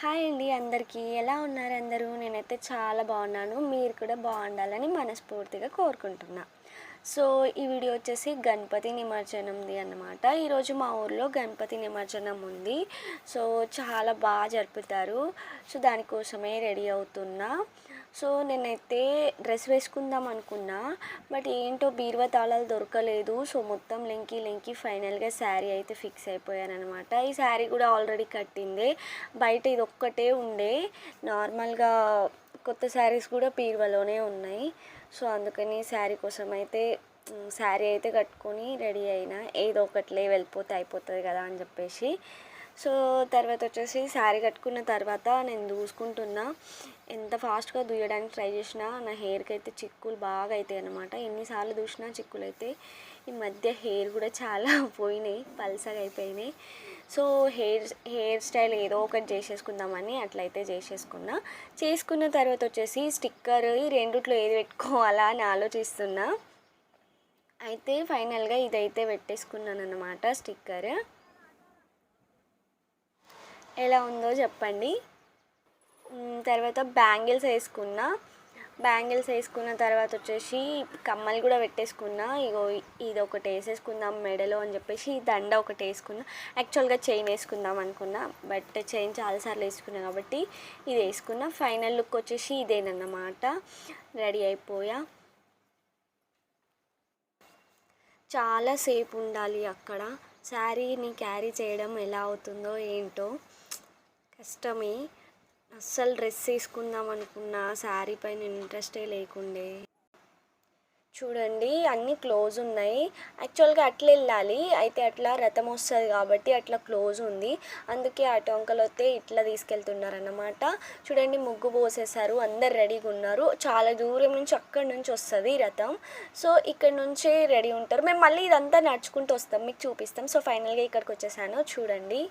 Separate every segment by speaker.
Speaker 1: Hi అండి అందరికీ. ఎలా ఉన్నారు అందరూ? నేనైతే చాలా బాగున్నాను. మీరు కూడా బాగుండాలని మనస్ఫూర్తిగా కోరుకుంటున్నా. సో, ఈ వీడియో వచ్చేసి గణపతి నిమజ్జనంది అన్నమాట. ఈరోజు మా ఊర్లో గణపతి నిమజ్జనం ఉంది. సో, చాలా బాగా జరుపుతారు. సో, దానికోసమే రెడీ అవుతున్నా. సో, నేనైతే డ్రెస్ వేసుకుందాం అనుకున్నా. బట్ ఏంటో బీరువా తాళాలు దొరకలేదు. సో, మొత్తం లెంకి ఫైనల్గా శారీ అయితే ఫిక్స్ అయిపోయానమాట. ఈ శారీ కూడా ఆల్రెడీ కట్టిందే. బయట ఇది ఒక్కటే ఉండే. నార్మల్గా కొత్త శారీస్ కూడా బీరువాలోనే ఉన్నాయి. సో, అందుకని శారీ కోసం అయితే శారీ అయితే కట్టుకొని రెడీ అయినా. ఏదో ఒకటిలే వెళ్ళిపోతే అయిపోతుంది కదా అని చెప్పేసి. సో, తర్వాత వచ్చేసి శారీ కట్టుకున్న తర్వాత నేను దూసుకుంటున్నా. ఎంత ఫాస్ట్గా దూయడానికి ట్రై చేసినా నా హెయిర్కి అయితే చిక్కులు బాగా అవుతాయి అన్నమాట. ఎన్నిసార్లు దూసినా చిక్కులు అయితే. ఈ మధ్య హెయిర్ కూడా చాలా పోయినాయి, పల్సగా అయిపోయినాయి. సో, హెయిర్ స్టైల్ ఏదో ఒకటి చేసేసుకుందామని అట్లయితే చేసుకున్న తర్వాత వచ్చేసి స్టిక్కర్ ఈ రెండిట్లో ఏది పెట్టుకోవాలా అని ఆలోచిస్తున్నా. అయితే ఫైనల్గా ఇదైతే పెట్టేసుకున్నాను అన్నమాట స్టిక్కర్. ఎలా ఉందో చెప్పండి. తర్వాత బ్యాంగిల్స్ వేసుకున్న తర్వాత వచ్చేసి కమ్మలు కూడా పెట్టేసుకున్నా. ఇగో ఇది ఒకటి వేసేసుకుందాం మెడలో అని చెప్పేసి ఈ దండ ఒకటి వేసుకున్నా. యాక్చువల్గా చైన్ వేసుకుందాం అనుకున్నా, బట్ చైన్ చాలాసార్లు వేసుకున్నా కాబట్టి ఇది వేసుకున్నా. ఫైనల్ లుక్ వచ్చేసి ఇదేనన్నమాట. రెడీ అయిపోయా. చాలాసేపు ఉండాలి అక్కడ. శారీని క్యారీ చేయడం ఎలా అవుతుందో ఏంటో కష్టమే. అస్సలు డ్రెస్ వేసుకుందాం అనుకున్నా, శారీ పైన ఇంట్రెస్టే లేకుండే. చూడండి అన్నీ క్లోజ్ ఉన్నాయి. యాక్చువల్గా అట్లా వెళ్ళాలి, అయితే అట్లా రథం వస్తుంది కాబట్టి అట్లా క్లోజ్ ఉంది. అందుకే అటు అంకల్ వస్తే ఇట్లా తీసుకెళ్తున్నారన్నమాట. చూడండి ముగ్గు పోసేసారు, అందరు రెడీగా ఉన్నారు. చాలా దూరం నుంచి అక్కడి నుంచి వస్తుంది రథం. సో, ఇక్కడ నుంచే రెడీ ఉంటారు. మేము మళ్ళీ ఇదంతా నడుచుకుంటూ వస్తాం, మీకు చూపిస్తాం. సో, ఫైనల్గా ఇక్కడికి వచ్చేసాను చూడండి.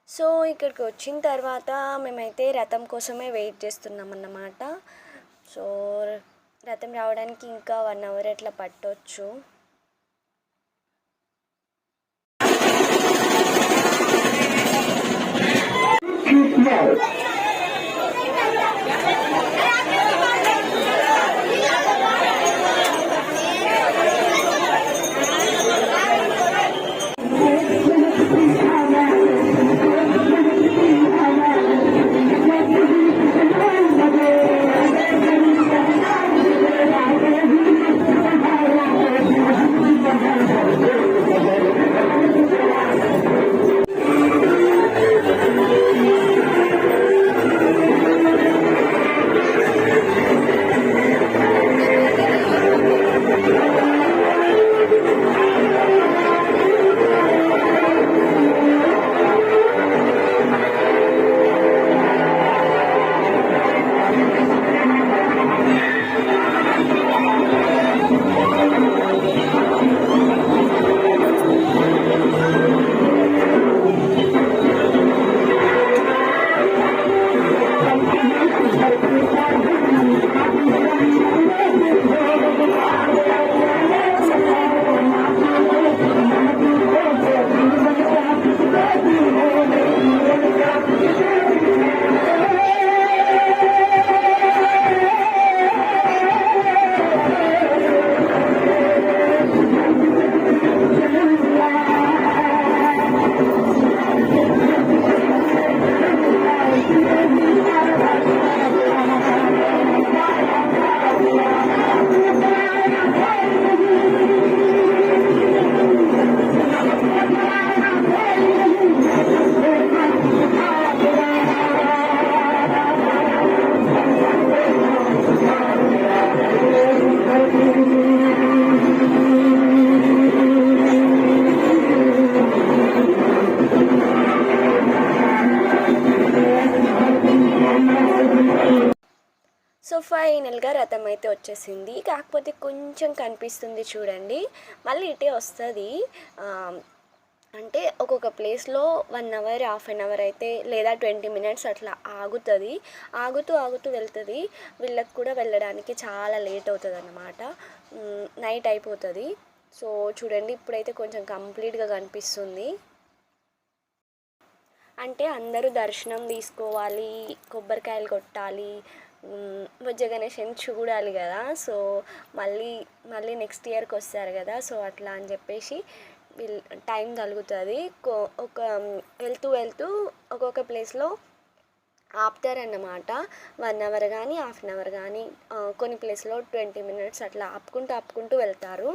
Speaker 1: సో, ఇక్కడికి వచ్చిన తర్వాత మేమైతే రథం కోసమే వెయిట్ చేస్తున్నాం అన్నమాట. సో, రథం రావడానికి ఇంకా 1 అవర్ అట్లా పట్టవచ్చు. సో, ఫైనల్గా రథం అయితే వచ్చేసింది. కాకపోతే కొంచెం కనిపిస్తుంది చూడండి, మళ్ళీ ఇటే వస్తుంది. అంటే ఒక్కొక్క ప్లేస్లో 1 అవర్, హాఫ్ అన్ అవర్ అయితే, లేదా 20 మినిట్స్ అట్లా ఆగుతుంది. ఆగుతూ వెళ్తుంది. వీళ్ళకి కూడా వెళ్ళడానికి చాలా లేట్ అవుతుంది అన్నమాట. నైట్ అయిపోతుంది. సో, చూడండి ఇప్పుడైతే కొంచెం కంప్లీట్గా కనిపిస్తుంది. అంటే అందరూ దర్శనం తీసుకోవాలి, కొబ్బరికాయలు కొట్టాలి, బొజ్జ గణేషుని చూడాలి కదా. సో మళ్ళీ మళ్ళీ నెక్స్ట్ ఇయర్కి వస్తారు కదా. సో అట్లా అని చెప్పేసి టైం తగ్గుతుంది. ఒక వెళ్తూ వెళ్తూ ఒక్కొక్క ప్లేస్లో ఆపుతారన్నమాట. 1 అవర్ కానీ, హాఫ్ అన్ అవర్ కానీ, కొన్ని ప్లేస్లో 20 మినిట్స్ అట్లా ఆపుకుంటూ వెళ్తారు.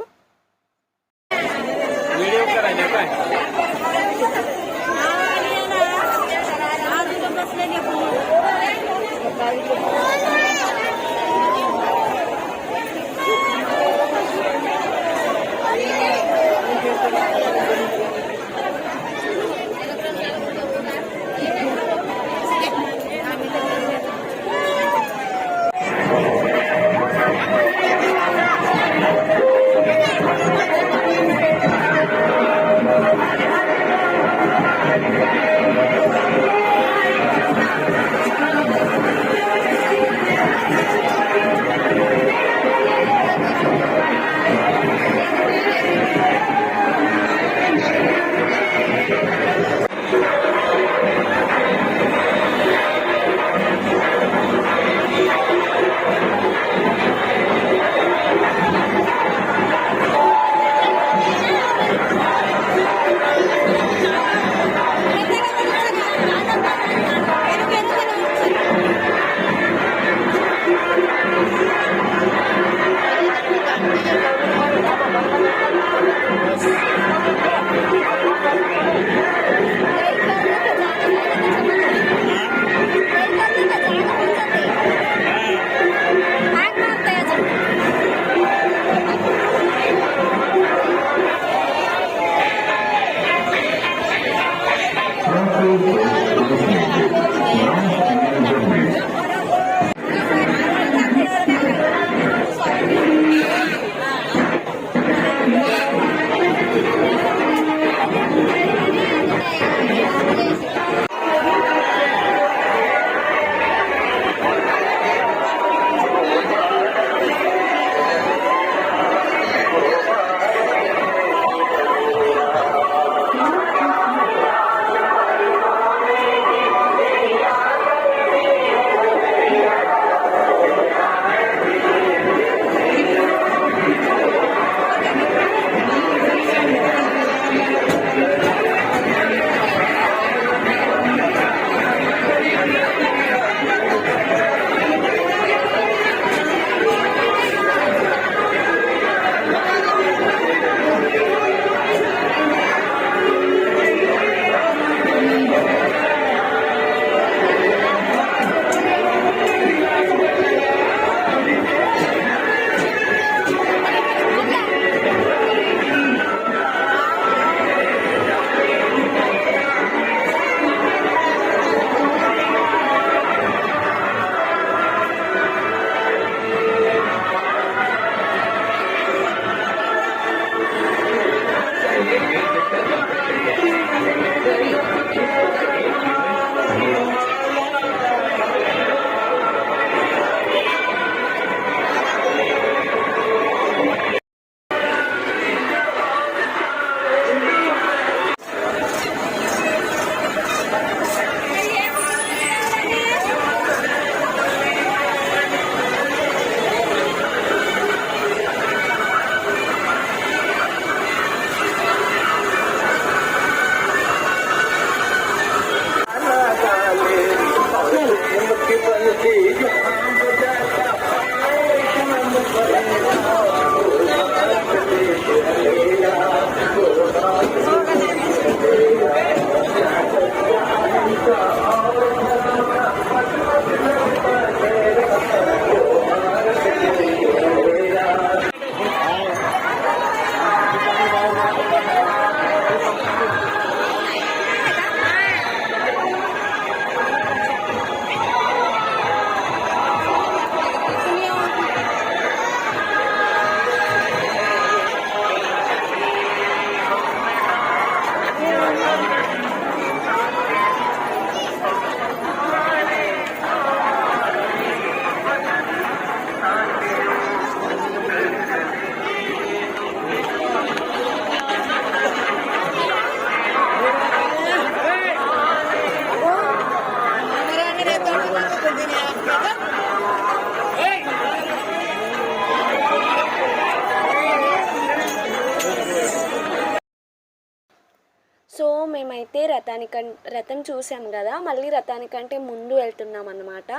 Speaker 1: ఇక్కడైతే రథం చూసాం కదా, మళ్ళీ రథానికంటే ముందు వెళ్తున్నాం అన్నమాట.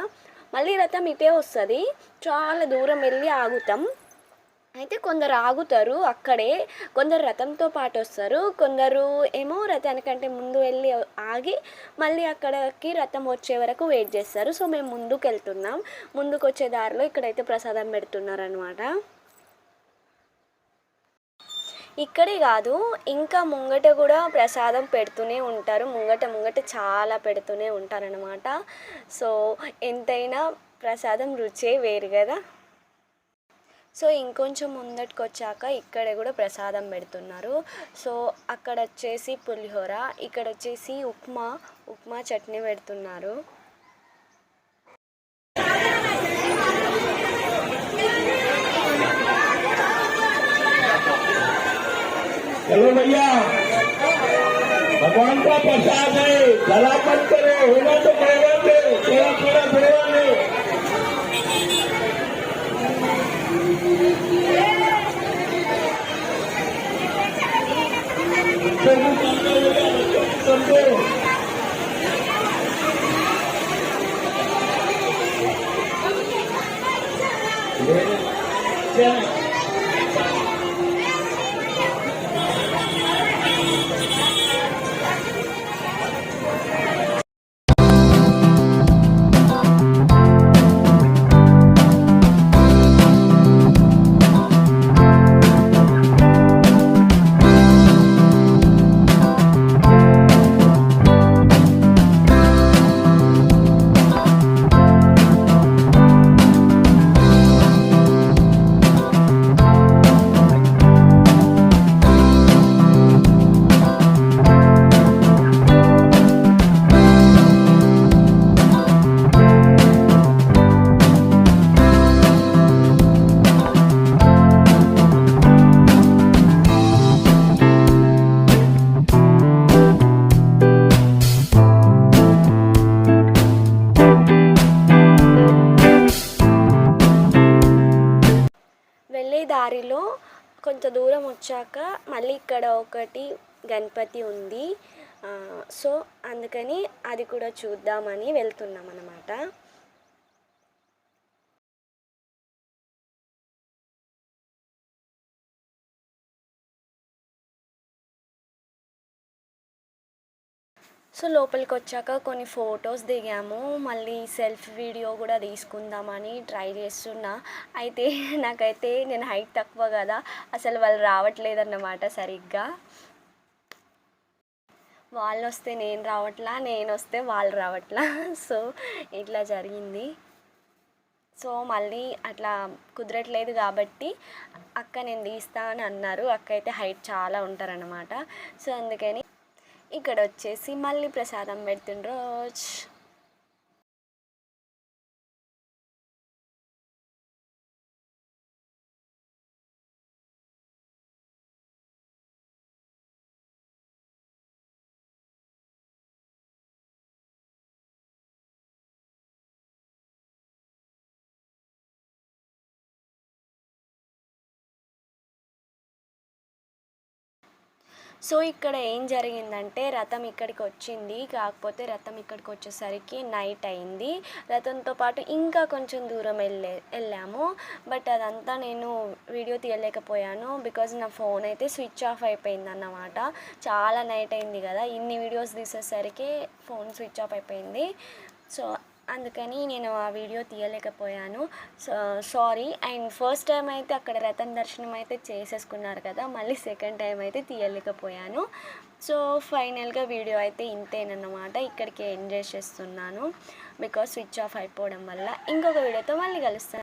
Speaker 1: మళ్ళీ రథం ఇటే వస్తుంది, చాలా దూరం వెళ్ళి ఆగుతాం. అయితే కొందరు ఆగుతారు అక్కడే, కొందరు రథంతో పాటు వస్తారు, కొందరు ఏమో రథానికంటే ముందు వెళ్ళి ఆగి మళ్ళీ అక్కడికి రథం వచ్చే వరకు వెయిట్ చేస్తారు. సో మేము ముందుకు వెళ్తున్నాం. ముందుకు వచ్చే దారిలో ఇక్కడైతే ప్రసాదం పెడుతున్నారు అనమాట. ఇక్కడే కాదు, ఇంకా ముంగట కూడా ప్రసాదం పెడుతూనే ఉంటారు. ముంగట చాలా పెడుతూనే ఉంటారనమాట. సో ఎంతైనా ప్రసాదం రుచే వేరు కదా. సో ఇంకొంచెం ముందటికి వచ్చాక ఇక్కడ కూడా ప్రసాదం పెడుతున్నారు. సో అక్కడ వచ్చేసి పులిహోర, ఇక్కడ వచ్చేసి ఉప్మా చట్నీ పెడుతున్నారు.
Speaker 2: चलो भैया, भगवान का प्रसाद है, जला मत करो, होना तो भगवान दे, थोड़ा भगवान दे।
Speaker 1: దారిలో కొంత దూరం వచ్చాక మళ్ళీ ఇక్కడ ఒకటి గణపతి ఉంది. సో అందుకని అది కూడా చూద్దామని వెళ్తున్నాం అన్నమాట. సో లోపలికి వచ్చాక కొన్ని ఫొటోస్ దిగాము, మళ్ళీ సెల్ఫీ వీడియో కూడా తీసుకుందామని ట్రై చేస్తున్నా. అయితే నాకైతే నేను హైట్ తక్కువ కదా, అసలు వాళ్ళు రావట్లేదన్నమాట సరిగ్గా. వాళ్ళు వస్తే నేను రావట్లా, నేను వస్తే వాళ్ళు రావట్లా. సో ఇట్లా జరిగింది. సో మళ్ళీ అట్లా కుదరట్లేదు కాబట్టి అక్క నేను తీస్తా అని అన్నారు. అక్క అయితే హైట్ చాలా ఉంటారన్నమాట. సో అందుకని ఇక్కడ వచ్చేసి మళ్ళీ ప్రసాదం పెడుతుండ్రు. సో ఇక్కడ ఏం జరిగిందంటే రథం ఇక్కడికి వచ్చింది, కాకపోతే రథం ఇక్కడికి వచ్చేసరికి నైట్ అయింది. రథంతో పాటు ఇంకా కొంచెం దూరం వెళ్ళాము. బట్ అదంతా నేను వీడియో తీయలేకపోయాను, బికాజ్ నా ఫోన్ అయితే స్విచ్ ఆఫ్ అయిపోయింది అన్నమాట. చాలా నైట్ అయింది కదా, ఇన్ని వీడియోస్ తీసేసరికి ఫోన్ స్విచ్ ఆఫ్ అయిపోయింది. సో అందుకని నేను ఆ వీడియో తీయలేకపోయాను. సారీ. అండ్ ఫస్ట్ టైం అయితే అక్కడ రథం దర్శనం అయితే చేసేసుకున్నారు కదా, మళ్ళీ సెకండ్ టైం అయితే తీయలేకపోయాను. సో ఫైనల్గా వీడియో అయితే ఇంతేనన్నమాట. ఇక్కడికి ఎంజాయ్ చేస్తున్నాను బికాజ్ స్విచ్ ఆఫ్ అయిపోవడం వల్ల. ఇంకొక వీడియోతో మళ్ళీ కలుస్తాను.